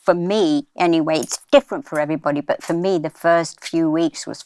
for me, anyway, it's different for everybody, but for me, the first few weeks was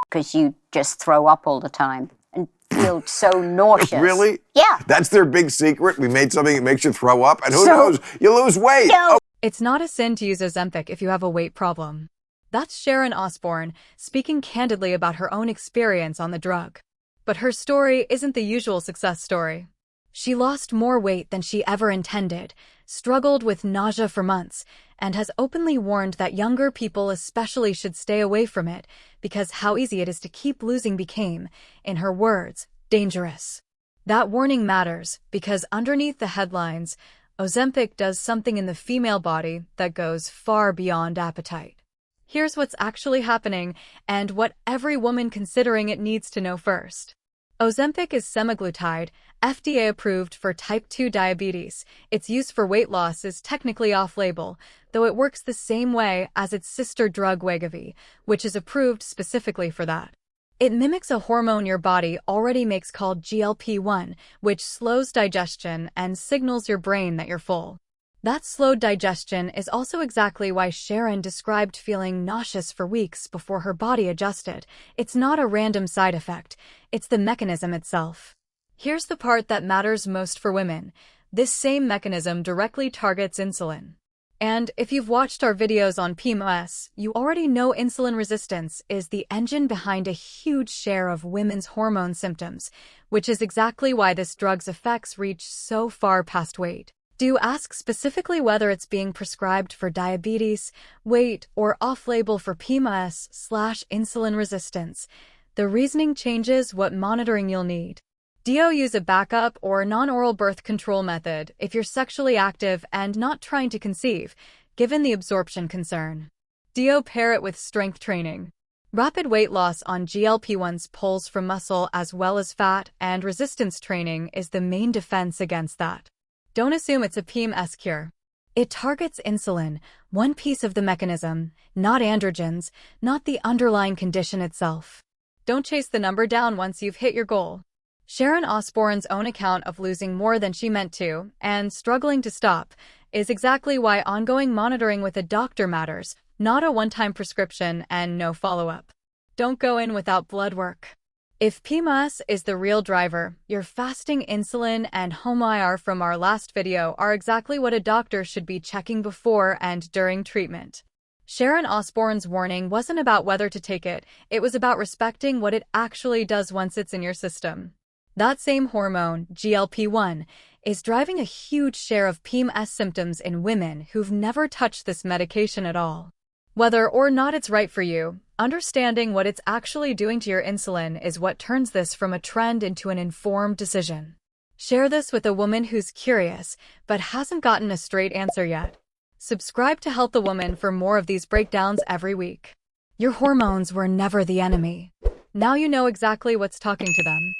because you just throw up all the time and feel so nauseous. Really? Yeah. That's their big secret? We made something that makes you throw up? And who knows? You lose weight. No. It's not a sin to use Ozempic if you have a weight problem. That's Sharon Osbourne speaking candidly about her own experience on the drug. But her story isn't the usual success story. She lost more weight than she ever intended, struggled with nausea for months, and has openly warned that younger people especially should stay away from it because how easy it is to keep losing became, in her words, dangerous. That warning matters because underneath the headlines, Ozempic does something in the female body that goes far beyond appetite. Here's what's actually happening and what every woman considering it needs to know first. Ozempic is semaglutide, FDA approved for type 2 diabetes. Its use for weight loss is technically off-label, though it works the same way as its sister drug Wegovy, which is approved specifically for that. It mimics a hormone your body already makes called GLP-1, which slows digestion and signals your brain that you're full. That slowed digestion is also exactly why Sharon described feeling nauseous for weeks before her body adjusted. It's not a random side effect, it's the mechanism itself. Here's the part that matters most for women. This same mechanism directly targets insulin. And if you've watched our videos on PMOS, you already know insulin resistance is the engine behind a huge share of women's hormone symptoms, which is exactly why this drug's effects reach so far past weight. Do you ask specifically whether it's being prescribed for diabetes, weight, or off-label for PMOS/insulin resistance? The reasoning changes what monitoring you'll need. Do you use a backup or non-oral birth control method if you're sexually active and not trying to conceive, given the absorption concern? Do you pair it with strength training? Rapid weight loss on GLP-1s pulls from muscle as well as fat, and resistance training is the main defense against that. Don't assume it's a PMS cure. It targets insulin, one piece of the mechanism, not androgens, not the underlying condition itself. Don't chase the number down once you've hit your goal. Sharon Osbourne's own account of losing more than she meant to, and struggling to stop, is exactly why ongoing monitoring with a doctor matters, not a one-time prescription and no follow-up. Don't go in without blood work. If PMOS is the real driver, your fasting insulin and home IR from our last video are exactly what a doctor should be checking before and during treatment. Sharon Osbourne's warning wasn't about whether to take it, it was about respecting what it actually does once it's in your system. That same hormone, GLP-1, is driving a huge share of PMS symptoms in women who've never touched this medication at all. Whether or not it's right for you, understanding what it's actually doing to your insulin is what turns this from a trend into an informed decision. Share this with a woman who's curious, but hasn't gotten a straight answer yet. Subscribe to Help the Woman for more of these breakdowns every week. Your hormones were never the enemy. Now you know exactly what's talking to them.